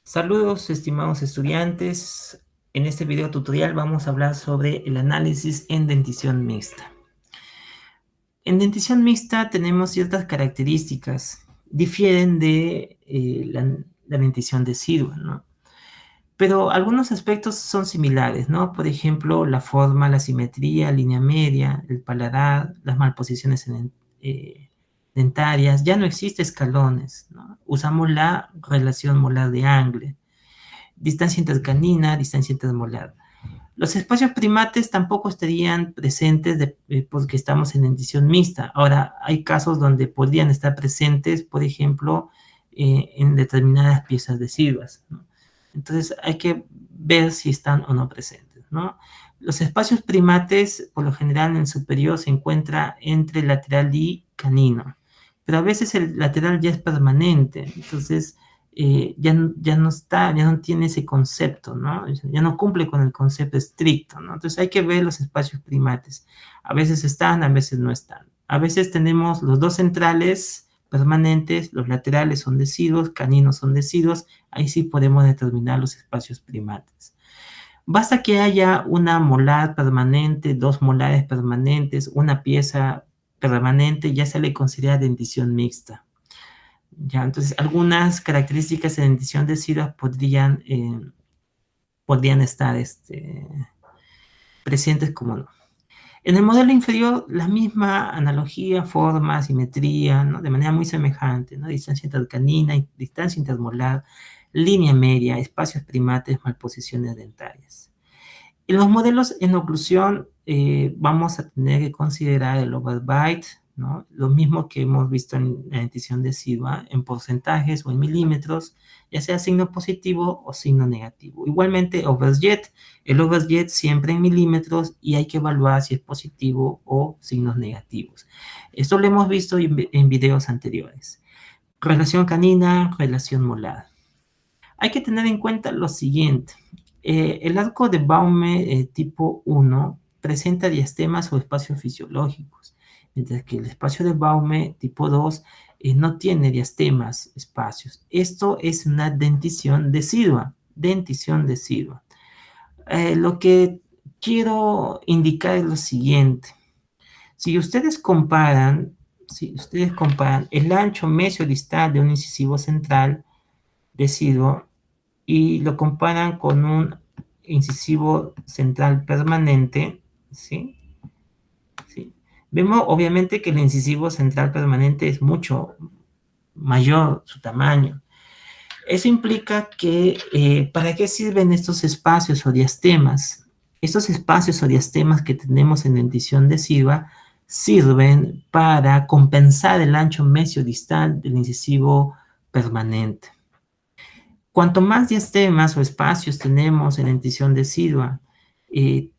Saludos, estimados estudiantes. En este video tutorial vamos a hablar sobre el análisis en dentición mixta. En dentición mixta tenemos ciertas características, difieren de la dentición decidua, ¿no? Pero algunos aspectos son similares, ¿no? Por ejemplo, la forma, la simetría, línea media, el paladar, las malposiciones dentarias. Ya no existen escalones, ¿no? Usamos la relación molar de Angle. Distancia intercanina, distancia intermolar. Los espacios primates tampoco estarían presentes porque estamos en dentición mixta. Ahora, hay casos donde podrían estar presentes, por ejemplo, en determinadas piezas deciduas, ¿no? Entonces, hay que ver si están o no presentes, ¿no? Los espacios primates, por lo general, en el superior se encuentra entre lateral y canino, pero a veces el lateral ya es permanente, entonces ya no está, ya no tiene ese concepto, ¿no? Ya no cumple con el concepto estricto, ¿no? Entonces hay que ver los espacios primates. A veces están, a veces no están. A veces tenemos los dos centrales permanentes, los laterales son deciduos, caninos son deciduos, ahí sí podemos determinar los espacios primates. Basta que haya una molar permanente, dos molares permanentes, una pieza permanente, ya se le considera dentición mixta. Ya, entonces, algunas características de dentición decidua podrían estar presentes como no. En el modelo inferior, la misma analogía, forma, simetría, ¿no? De manera muy semejante, ¿no? Distancia intercanina, distancia intermolar, línea media, espacios primates, malposiciones dentarias. En los modelos en oclusión vamos a tener que considerar el overbite, ¿no? Lo mismo que hemos visto en la dentición decidua, en porcentajes o en milímetros, ya sea signo positivo o signo negativo. Igualmente, overjet, el overjet siempre en milímetros y hay que evaluar si es positivo o signos negativos. Esto lo hemos visto en videos anteriores. Relación canina, relación molar. Hay que tener en cuenta lo siguiente. El arco de Baume tipo 1 presenta diastemas o espacios fisiológicos, mientras que el espacio de Baume tipo 2 no tiene diastemas, espacios. Esto es una dentición decidua, lo que quiero indicar es lo siguiente. Si ustedes comparan el ancho mesiodistal de un incisivo central deciduo y lo comparan con un incisivo central permanente, ¿sí? ¿Sí? Vemos obviamente que el incisivo central permanente es mucho mayor su tamaño. Eso implica que, ¿para qué sirven estos espacios o diastemas? Estos espacios o diastemas que tenemos en dentición decidua sirven para compensar el ancho mesiodistal del incisivo permanente. Cuanto más diastemas o espacios tenemos en dentición decidua,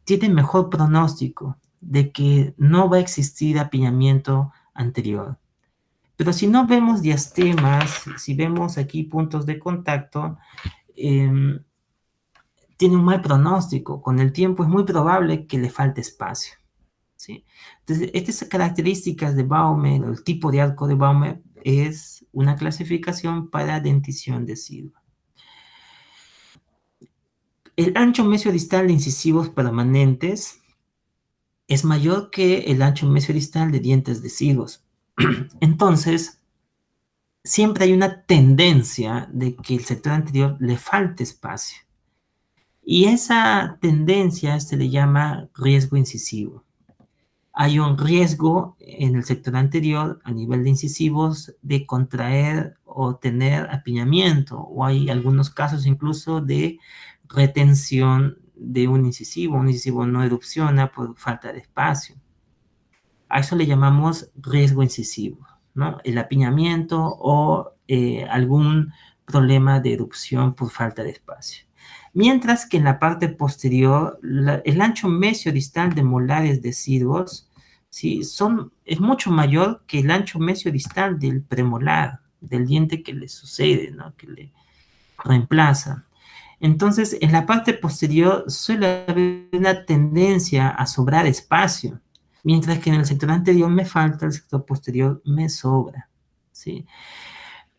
tiene mejor pronóstico de que no va a existir apiñamiento anterior. Pero si no vemos diastemas, si vemos aquí puntos de contacto, tiene un mal pronóstico. Con el tiempo es muy probable que le falte espacio, ¿sí? Entonces, estas características de Baume, el tipo de arco de Baume, es una clasificación para dentición decidua. El ancho mesiodistal de incisivos permanentes es mayor que el ancho mesiodistal de dientes deciduos. Entonces, siempre hay una tendencia de que el sector anterior le falte espacio. Y esa tendencia se le llama riesgo incisivo. Hay un riesgo en el sector anterior a nivel de incisivos de contraer o tener apiñamiento, o hay algunos casos incluso de retención de un incisivo no erupciona por falta de espacio. A eso le llamamos riesgo incisivo, ¿no? El apiñamiento o algún problema de erupción por falta de espacio. Mientras que en la parte posterior, el ancho mesiodistal de molares deciduos, ¿sí? Es mucho mayor que el ancho mesiodistal del premolar, del diente que le sucede, ¿no? Que le reemplaza. Entonces, en la parte posterior suele haber una tendencia a sobrar espacio, mientras que en el sector anterior me falta, el sector posterior me sobra, ¿sí?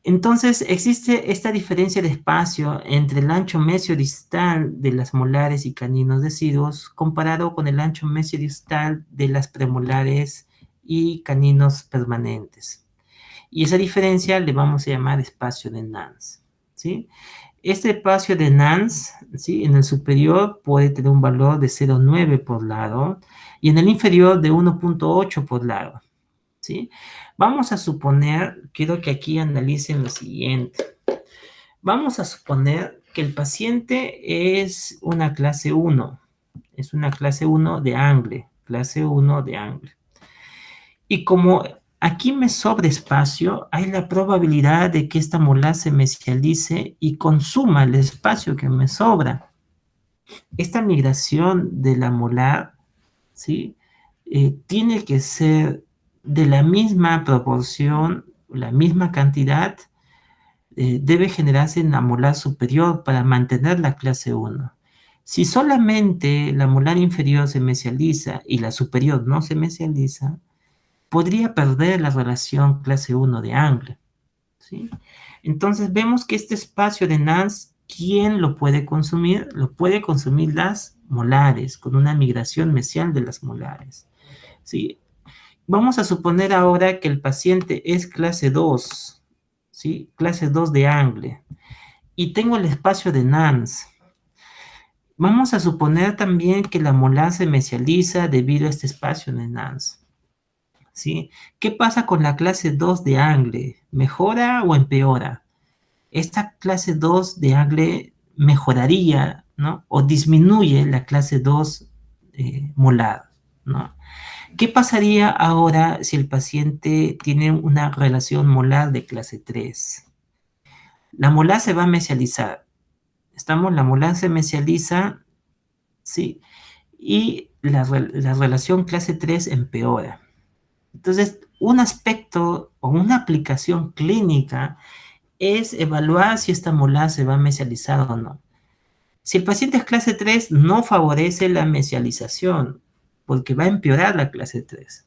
Entonces, existe esta diferencia de espacio entre el ancho mesiodistal de las molares y caninos deciduos comparado con el ancho mesiodistal de las premolares y caninos permanentes. Y esa diferencia le vamos a llamar espacio de Nance, ¿sí? Este espacio de Nance, ¿sí? En el superior puede tener un valor de 0,9 por lado y en el inferior de 1,8 por lado, ¿sí? Vamos a suponer, quiero que aquí analicen lo siguiente. Vamos a suponer que el paciente es una clase 1, es una clase 1 de Angle, clase 1 de Angle. Y como aquí me sobra espacio, hay la probabilidad de que esta molar se mesialice y consuma el espacio que me sobra. Esta migración de la molar, ¿sí? Tiene que ser de la misma proporción, la misma cantidad, debe generarse en la molar superior para mantener la clase 1. Si solamente la molar inferior se mesializa y la superior no se mesializa, podría perder la relación clase 1 de Angle, ¿sí? Entonces vemos que este espacio de Nance, ¿quién lo puede consumir? Lo puede consumir las molares, con una migración mesial de las molares, ¿sí? Vamos a suponer ahora que el paciente es clase 2, ¿sí? Clase 2 de Angle, y tengo el espacio de Nance. Vamos a suponer también que la molar se mesializa debido a este espacio de Nance, ¿sí? ¿Qué pasa con la clase 2 de Angle? ¿Mejora o empeora? Esta clase 2 de Angle mejoraría, ¿no? O disminuye la clase 2 molar, ¿no? ¿Qué pasaría ahora si el paciente tiene una relación molar de clase 3? La molar se va a mesializar. La molar se mesializa, ¿sí? Y la relación clase 3 empeora. Entonces, un aspecto o una aplicación clínica es evaluar si esta molar se va a mesializar o no. Si el paciente es clase 3, no favorece la mesialización, porque va a empeorar la clase 3.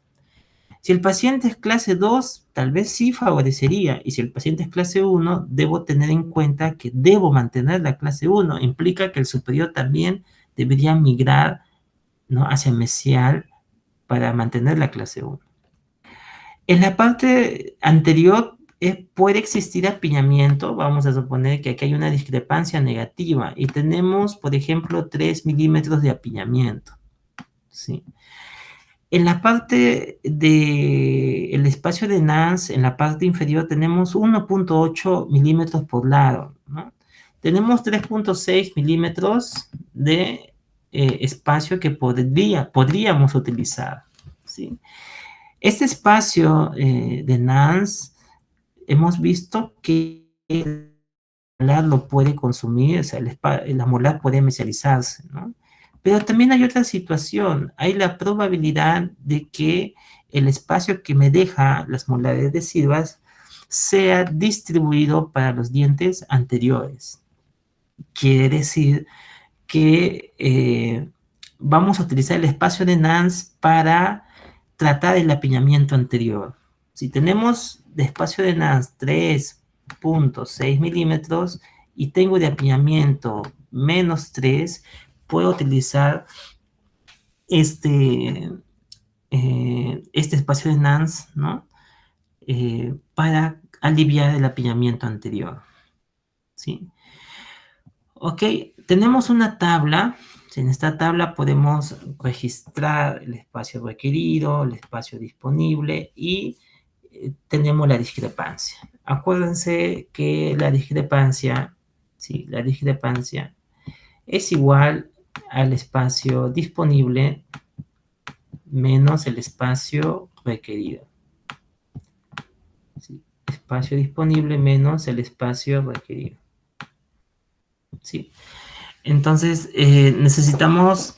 Si el paciente es clase 2, tal vez sí favorecería, y si el paciente es clase 1, debo tener en cuenta que debo mantener la clase 1. Implica que el superior también debería migrar, ¿no?, hacia mesial para mantener la clase 1. En la parte anterior puede existir apiñamiento. Vamos a suponer que aquí hay una discrepancia negativa y tenemos, por ejemplo, 3 milímetros de apiñamiento, ¿sí? En la parte del espacio de Nance, en la parte inferior, tenemos 1,8 milímetros por lado, ¿no? Tenemos 3,6 milímetros de espacio que podríamos utilizar, ¿sí? Este espacio de Nance, hemos visto que el molar lo puede consumir, o sea, la molar puede mesializarse, ¿no? Pero también hay otra situación, hay la probabilidad de que el espacio que me deja las molares deciduas sea distribuido para los dientes anteriores. Quiere decir que vamos a utilizar el espacio de Nance para tratar el apiñamiento anterior. Si tenemos de espacio de Nance 3,6 milímetros y tengo de apiñamiento -3, puedo utilizar este espacio de Nance, ¿no? Para aliviar el apiñamiento anterior, ¿sí? Ok, tenemos una tabla. En esta tabla podemos registrar el espacio requerido, el espacio disponible y tenemos la discrepancia. Acuérdense que la discrepancia, ¿sí?, la discrepancia es igual al espacio disponible menos el espacio requerido. ¿Sí? Espacio disponible menos el espacio requerido. ¿Sí? Entonces, necesitamos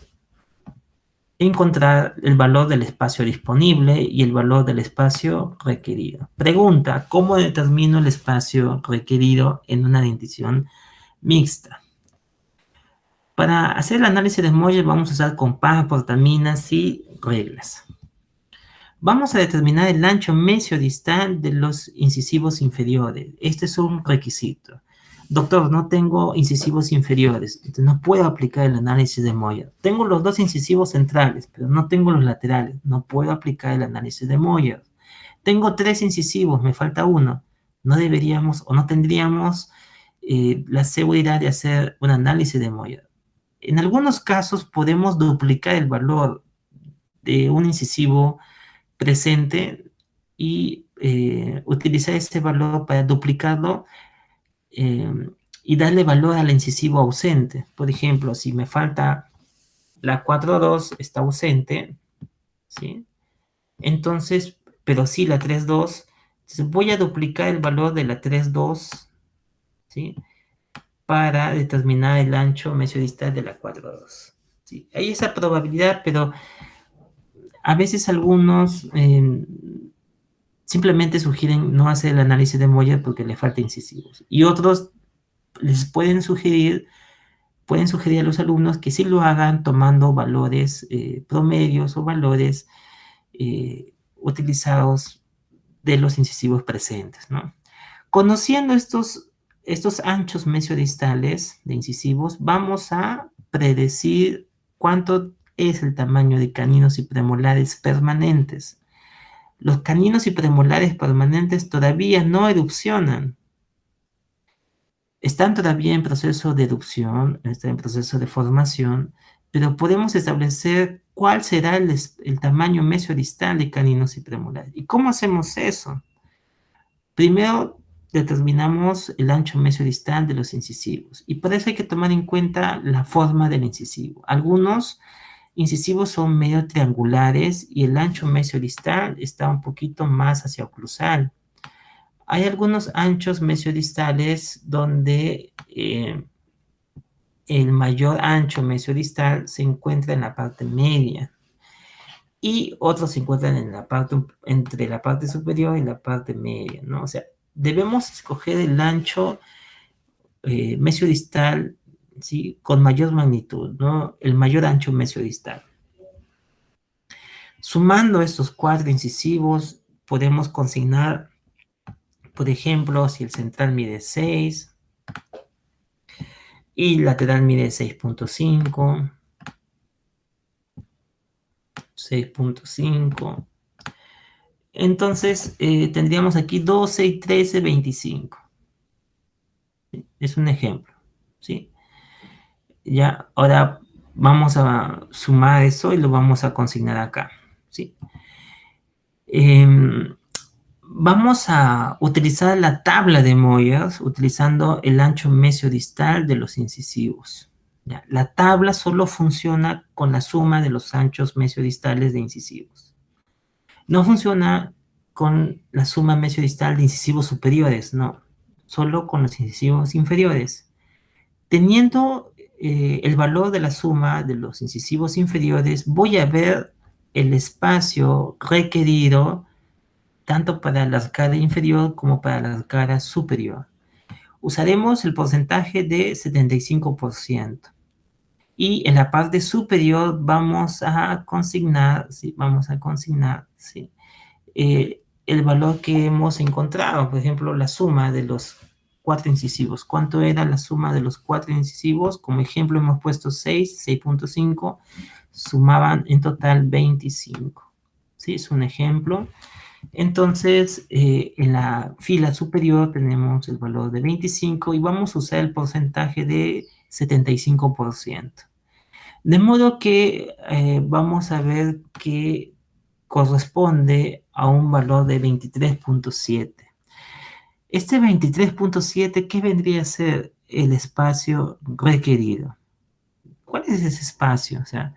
encontrar el valor del espacio disponible y el valor del espacio requerido. Pregunta: ¿cómo determino el espacio requerido en una dentición mixta? Para hacer el análisis de Moyer vamos a usar compás, portaminas y reglas. Vamos a determinar el ancho mesiodistal de los incisivos inferiores. Este es un requisito. Doctor, no tengo incisivos inferiores, entonces no puedo aplicar el análisis de Moyer. Tengo los dos incisivos centrales, pero no tengo los laterales. No puedo aplicar el análisis de Moyer. Tengo 3 incisivos, me falta uno. No deberíamos o no tendríamos la seguridad de hacer un análisis de Moyer. En algunos casos podemos duplicar el valor de un incisivo presente y utilizar este valor para duplicarlo y darle valor al incisivo ausente. Por ejemplo, si me falta la 4,2 está ausente, ¿sí? Entonces, pero sí la 3,2, entonces voy a duplicar el valor de la 3,2, ¿sí? Para determinar el ancho mesiodistal de la 4,2. ¿Sí? Hay esa probabilidad, pero a veces algunos simplemente sugieren no hacer el análisis de Moyer porque le falta incisivos. Y otros les pueden sugerir a los alumnos que sí lo hagan tomando valores promedios o valores utilizados de los incisivos presentes, ¿no? Conociendo estos anchos mesiodistales de incisivos, vamos a predecir cuánto es el tamaño de caninos y premolares permanentes. Los caninos y premolares permanentes todavía no erupcionan. Están todavía en proceso de erupción, están en proceso de formación, pero podemos establecer cuál será el tamaño mesiodistal de caninos y premolares. ¿Y cómo hacemos eso? Primero determinamos el ancho mesiodistal de los incisivos y para eso hay que tomar en cuenta la forma del incisivo. Algunos incisivos son medio triangulares y el ancho mesiodistal está un poquito más hacia oclusal. Hay algunos anchos mesiodistales donde el mayor ancho mesiodistal se encuentra en la parte media y otros se encuentran en la parte, entre la parte superior y la parte media, ¿no? O sea, debemos escoger el ancho mesiodistal, ¿sí? Con mayor magnitud, ¿no? El mayor ancho mesiodistal. Sumando estos 4 incisivos, podemos consignar, por ejemplo, si el central mide 6 y el lateral mide 6.5, 6.5. Entonces, tendríamos aquí 12 y 13, 25. ¿Sí? Es un ejemplo, ¿sí? Ya, ahora vamos a sumar eso y lo vamos a consignar acá, ¿sí? Vamos a utilizar la tabla de Moyers utilizando el ancho mesiodistal de los incisivos. ¿Ya? La tabla solo funciona con la suma de los anchos mesiodistales de incisivos. No funciona con la suma mesiodistal de incisivos superiores, no, solo con los incisivos inferiores. Teniendo el valor de la suma de los incisivos inferiores, voy a ver el espacio requerido tanto para la arcada inferior como para la arcada superior. Usaremos el porcentaje de 75%. Y en la parte superior vamos a consignar, ¿sí? ¿Sí? El valor que hemos encontrado, por ejemplo, la suma de los 4 incisivos. ¿Cuánto era la suma de los 4 incisivos? Como ejemplo hemos puesto 6, 6.5, sumaban en total 25. ¿Sí? Es un ejemplo. Entonces, en la fila superior tenemos el valor de 25 y vamos a usar el porcentaje de 75%. De modo que vamos a ver que corresponde a un valor de 23.7. Este 23.7, ¿qué vendría a ser el espacio requerido? ¿Cuál es ese espacio? O sea,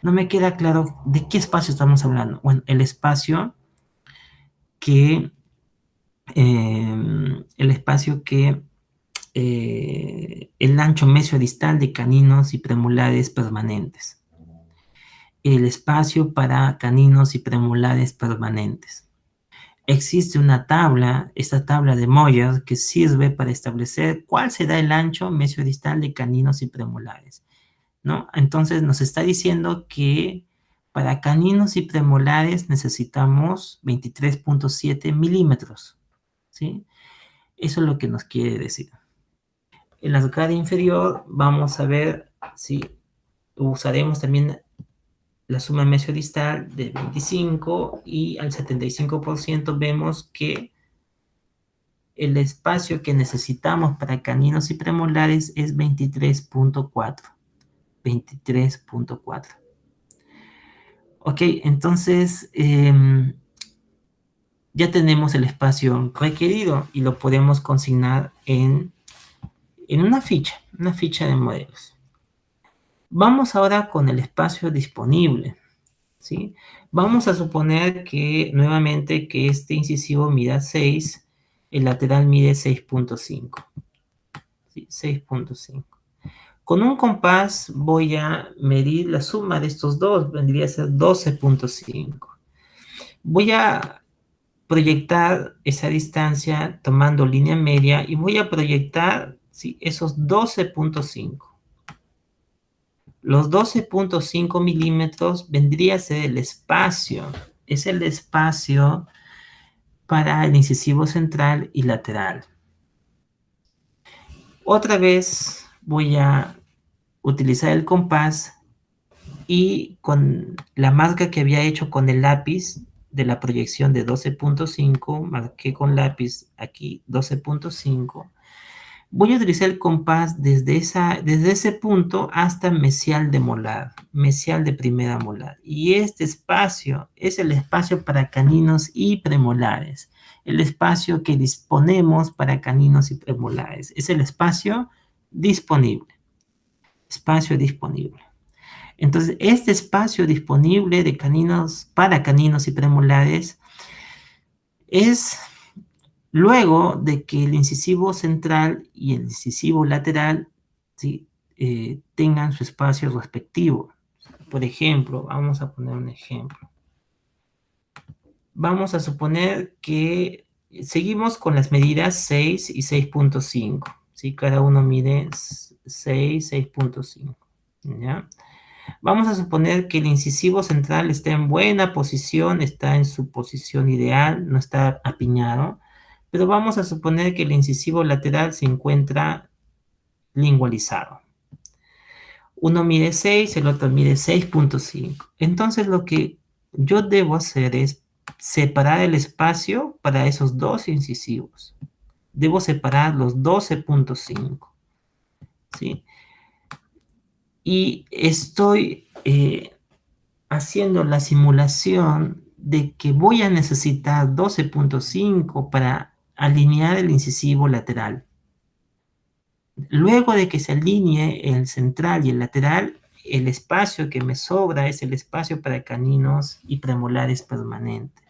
no me queda claro de qué espacio estamos hablando. Bueno, el espacio que el ancho mesiodistal de caninos y premolares permanentes. El espacio para caninos y premolares permanentes. Existe una tabla, esta tabla de Moyer, que sirve para establecer cuál será el ancho mesiodistal de caninos y premolares, ¿no? Entonces nos está diciendo que Para caninos y premolares necesitamos 23.7 milímetros, ¿sí? Eso es lo que nos quiere decir. En la arcada inferior vamos a ver si usaremos también la suma mesiodistal de 25 y al 75% vemos que el espacio que necesitamos para caninos y premolares es 23.4. 23.4. Ok, entonces ya tenemos el espacio requerido y lo podemos consignar en una ficha de modelos. Vamos ahora con el espacio disponible, ¿sí? Vamos a suponer que nuevamente que este incisivo mida 6, el lateral mide 6.5, ¿sí? 6.5. Con un compás voy a medir la suma de estos dos, vendría a ser 12.5. Voy a proyectar esa distancia tomando línea media y voy a proyectar, ¿sí?, esos 12.5. Los 12.5 milímetros vendría a ser el espacio, es el espacio para el incisivo central y lateral. Otra vez voy a utilizar el compás y con la marca que había hecho con el lápiz de la proyección de 12.5, marqué con lápiz aquí 12.5. Voy a utilizar el compás desde ese punto hasta mesial de molar, mesial de primera molar. Y este espacio es el espacio para caninos y premolares. El espacio que disponemos para caninos y premolares. Es el espacio disponible. Espacio disponible. Entonces, este espacio disponible de caninos, para caninos y premolares es luego de que el incisivo central y el incisivo lateral, ¿sí?, tengan su espacio respectivo. Por ejemplo, vamos a poner un ejemplo. Vamos a suponer que seguimos con las medidas 6 y 6.5. ¿Sí? Cada uno mide 6, 6.5. ¿Ya? Vamos a suponer que el incisivo central está en buena posición, está en su posición ideal, no está apiñado, pero vamos a suponer que el incisivo lateral se encuentra lingualizado. Uno mide 6, el otro mide 6.5. Entonces lo que yo debo hacer es separar el espacio para esos dos incisivos. Debo separar los 12.5. ¿Sí? Y estoy haciendo la simulación de que voy a necesitar 12.5 para alinear el incisivo lateral. Luego de que se alinee el central y el lateral, el espacio que me sobra es el espacio para caninos y premolares permanentes.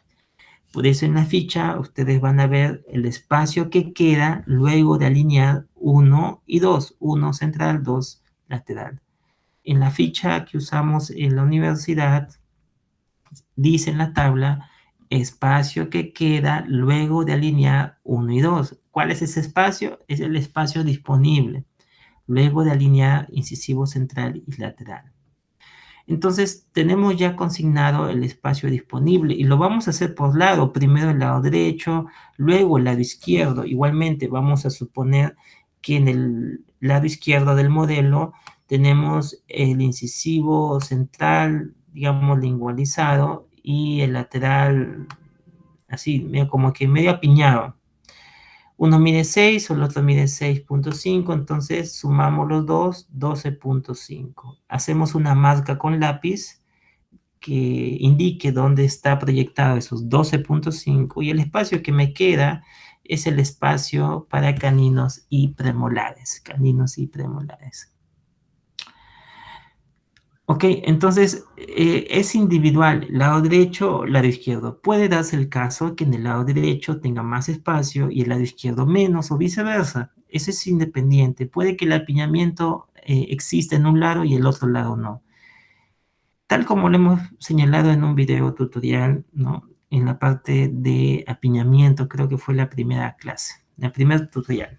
Por eso en la ficha ustedes van a ver el espacio que queda luego de alinear 1 y 2, 1 central, 2 lateral. En la ficha que usamos en la universidad, dice en la tabla, espacio que queda luego de alinear 1 y 2. ¿Cuál es ese espacio? Es el espacio disponible, luego de alinear incisivo central y lateral. Entonces, tenemos ya consignado el espacio disponible y lo vamos a hacer por lado. Primero el lado derecho, luego el lado izquierdo. Igualmente, vamos a suponer que en el lado izquierdo del modelo tenemos el incisivo central, digamos, lingualizado, y el lateral, así, como que medio apiñado. Uno mide 6, el otro mide 6.5, entonces sumamos los dos, 12.5. Hacemos una marca con lápiz que indique dónde está proyectado esos 12.5 y el espacio que me queda es el espacio para caninos y premolares. Caninos y premolares. Ok, entonces es individual, lado derecho, lado izquierdo. Puede darse el caso que en el lado derecho tenga más espacio y el lado izquierdo menos o viceversa. Eso es independiente. Puede que el apiñamiento exista en un lado y el otro lado no. Tal como lo hemos señalado en un video tutorial, ¿no?, en la parte de apiñamiento, creo que fue la primera clase, el primer tutorial.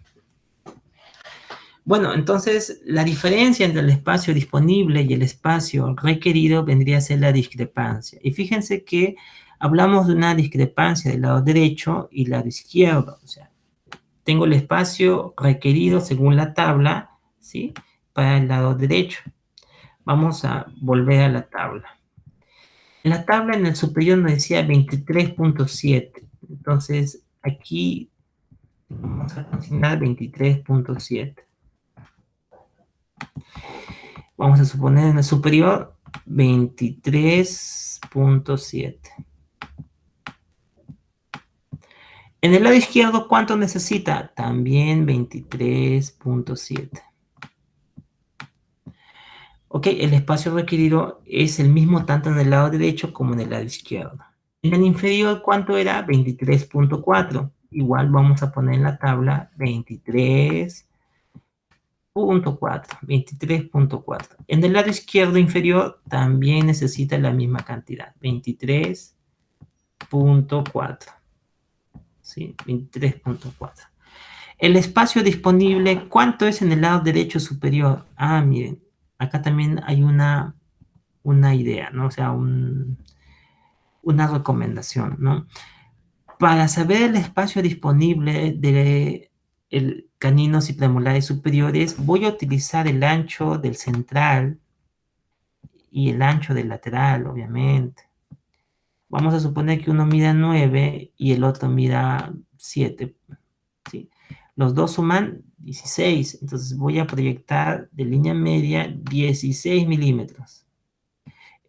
Bueno, entonces la diferencia entre el espacio disponible y el espacio requerido vendría a ser la discrepancia. Y fíjense que hablamos de una discrepancia del lado derecho y lado izquierdo. O sea, tengo el espacio requerido según la tabla, ¿sí? Para el lado derecho. Vamos a volver a la tabla. En la tabla en el superior nos decía 23.7. Entonces aquí vamos a consignar 23.7. Vamos a suponer en el superior 23.7. En el lado izquierdo, ¿cuánto necesita? También 23.7. Ok, el espacio requerido es el mismo tanto en el lado derecho como en el lado izquierdo. En el inferior, ¿cuánto era? 23.4. Igual vamos a poner en la tabla 23.4. En el lado izquierdo inferior también necesita la misma cantidad, 23.4. ¿Sí? 23.4. El espacio disponible, ¿cuánto es en el lado derecho superior? Ah, miren, acá también hay una idea, ¿no? O sea, una recomendación, ¿no? Para saber el espacio disponible de caninos y premolares superiores, voy a utilizar el ancho del central y el ancho del lateral, obviamente. Vamos a suponer que uno mida 9 y el otro mida 7, ¿sí? Los dos suman 16, entonces voy a proyectar de línea media 16 milímetros.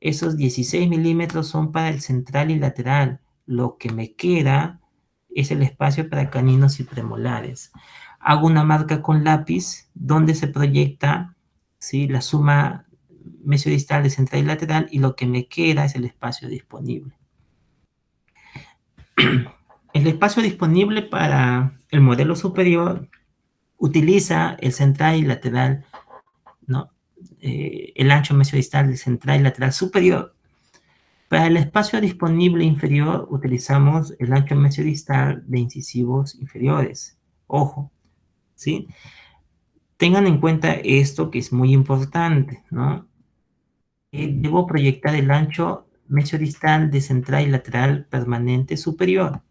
Esos 16 milímetros son para el central y lateral. Lo que me queda es el espacio para caninos y premolares. Hago una marca con lápiz donde se proyecta, ¿sí?, la suma mesiodistal de central y lateral, y lo que me queda es el espacio disponible. El espacio disponible para el modelo superior utiliza el central y lateral, ¿no? El ancho mesiodistal del central y lateral superior. Para el espacio disponible inferior utilizamos el ancho mesiodistal de incisivos inferiores. Ojo, ¿sí? Tengan en cuenta esto que es muy importante, ¿no? Debo proyectar el ancho mesiodistal de central y lateral permanente superior,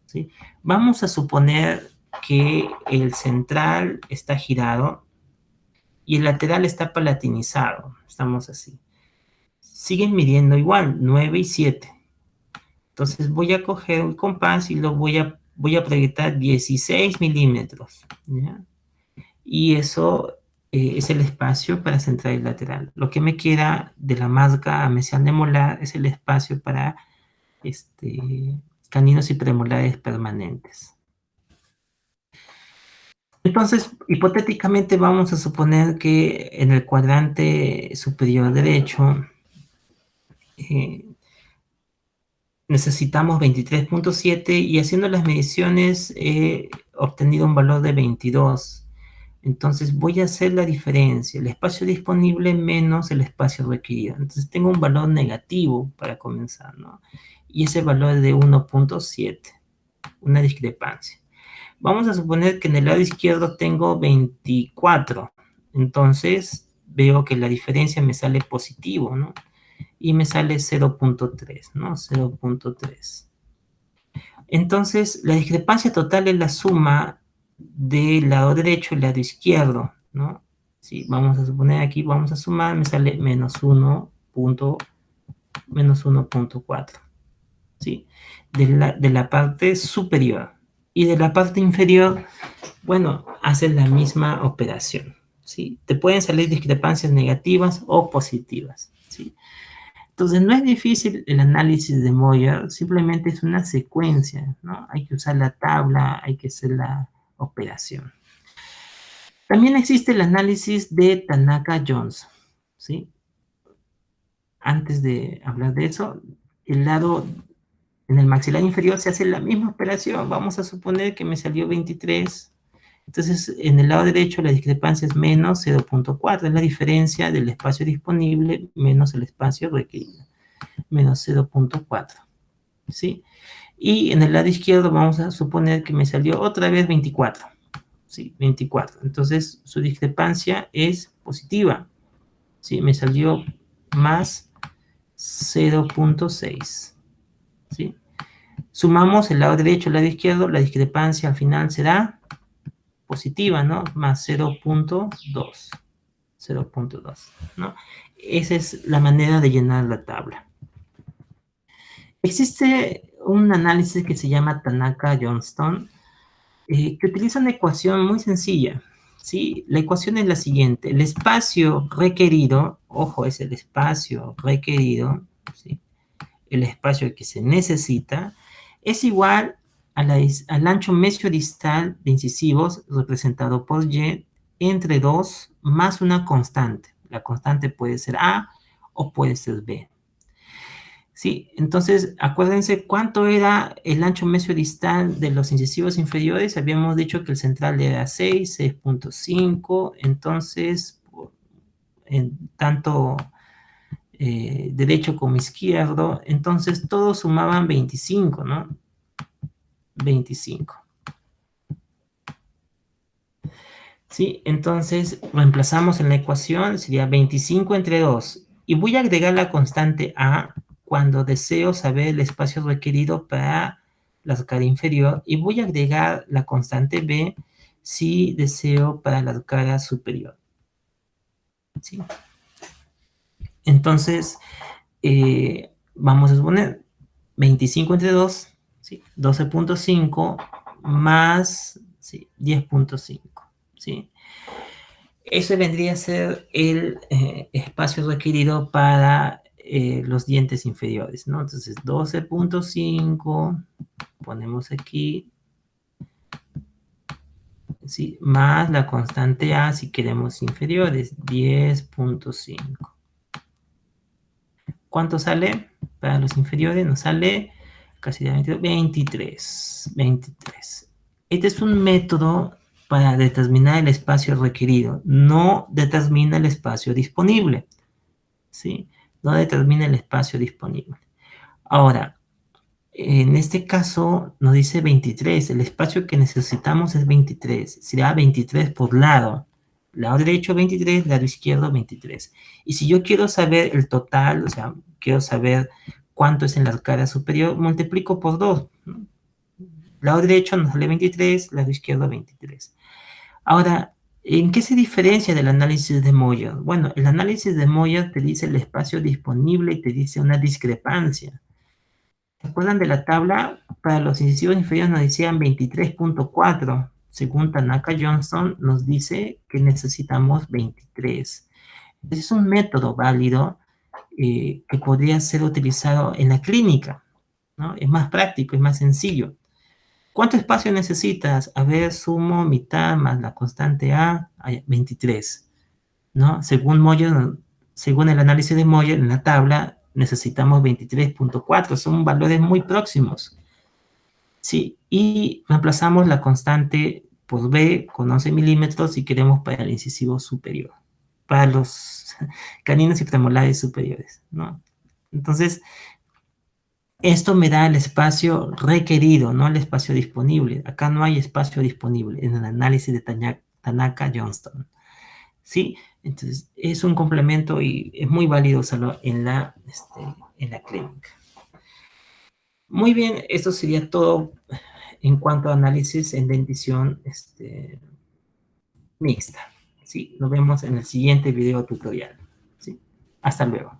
¿sí? Vamos a suponer que el central está girado y el lateral está palatinizado. Estamos así. Siguen midiendo igual, 9 y 7. Entonces voy a coger un compás y lo voy a proyectar 16 milímetros, ¿ya? Y eso es el espacio para central y lateral. Lo que me queda de la marca mesial de molar es el espacio para caninos y premolares permanentes. Entonces, hipotéticamente vamos a suponer que en el cuadrante superior derecho necesitamos 23.7 y haciendo las mediciones he obtenido un valor de 22. Entonces voy a hacer la diferencia, el espacio disponible menos el espacio requerido. Entonces tengo un valor negativo para comenzar, ¿no? Y ese valor es de 1.7, una discrepancia. Vamos a suponer que en el lado izquierdo tengo 24. Entonces veo que la diferencia me sale positivo, ¿no? Y me sale 0.3, ¿no? 0.3. Entonces, la discrepancia total es la suma del lado derecho y lado izquierdo, ¿no? Si vamos a suponer aquí, vamos a sumar, me sale menos 1.4, ¿sí? De la parte superior. Y de la parte inferior, bueno, haces la misma operación, ¿sí? Te pueden salir discrepancias negativas o positivas, ¿sí? Entonces, no es difícil el análisis de Moyer, simplemente es una secuencia, ¿no? Hay que usar la tabla, hay que hacer la operación. También existe el análisis de Tanaka-Jones, ¿sí? Antes de hablar de eso, el lado en el maxilar inferior se hace la misma operación. Vamos a suponer que me salió 23. Entonces, en el lado derecho la discrepancia es menos 0.4, es la diferencia del espacio disponible menos el espacio requerido, menos 0.4, ¿sí? Y en el lado izquierdo vamos a suponer que me salió otra vez 24. ¿sí? 24. Entonces, su discrepancia es positiva, ¿sí? Me salió más 0.6, ¿sí? Sumamos el lado derecho al lado izquierdo, la discrepancia al final será positiva, ¿no? Más 0.2, 0.2, ¿no? Esa es la manera de llenar la tabla. Existe un análisis que se llama Tanaka-Johnston, que utiliza una ecuación muy sencilla, ¿sí? La ecuación es la siguiente: el espacio requerido, ojo, es el espacio requerido, ¿sí? El espacio que se necesita, es igual al ancho mesiodistal de incisivos representado por Y entre 2 más una constante. La constante puede ser A o puede ser B. Sí, entonces acuérdense cuánto era el ancho mesiodistal de los incisivos inferiores. Habíamos dicho que el central era 6, 6.5. Entonces, en tanto derecho como izquierdo, entonces todos sumaban 25, ¿no? 25. ¿Sí? Entonces reemplazamos en la ecuación, sería 25 entre 2. Y voy a agregar la constante A cuando deseo saber el espacio requerido para la arcada inferior. Y voy a agregar la constante B si deseo para la arcada superior. ¿Sí? Entonces, vamos a suponer 25 entre 2, ¿sí? 12.5 más, ¿sí? 10.5, ¿sí? Ese vendría a ser el espacio requerido para los dientes inferiores, ¿no? Entonces, 12.5, ponemos aquí, ¿sí? Más la constante A si queremos inferiores, 10.5. ¿Cuánto sale para los inferiores? Nos sale casi 23. 23. Este es un método para determinar el espacio requerido. No determina el espacio disponible. ¿Sí? No determina el espacio disponible. Ahora, en este caso nos dice 23. El espacio que necesitamos es 23. Será 23 por lado. Lado derecho 23, lado izquierdo 23. Y si yo quiero saber el total, o sea, quiero saber cuánto es en la arcada superior, multiplico por 2. ¿No? Lado derecho nos sale 23, lado izquierdo 23. Ahora, ¿en qué se diferencia del análisis de Moyer? Bueno, el análisis de Moyer te dice el espacio disponible y te dice una discrepancia. ¿Se acuerdan de la tabla? Para los incisivos inferiores nos decían 23.4. Según Tanaka Johnston, nos dice que necesitamos 23. Entonces es un método válido que podría ser utilizado en la clínica, ¿no? Es más práctico, es más sencillo. ¿Cuánto espacio necesitas? A ver, sumo mitad más la constante A, 23, ¿no? Según el análisis de Moyer en la tabla, necesitamos 23.4, son valores muy próximos. Sí, y reemplazamos la constante por B con 11 milímetros si queremos para el incisivo superior, para los caninos y premolares superiores, ¿no? Entonces, esto me da el espacio requerido, no el espacio disponible. Acá no hay espacio disponible en el análisis de Tanaka-Johnston. ¿Sí? Entonces, es un complemento y es muy válido usarlo en la clínica. Muy bien, esto sería todo en cuanto a análisis en dentición mixta. ¿Sí? Nos vemos en el siguiente video tutorial. ¿Sí? Hasta luego.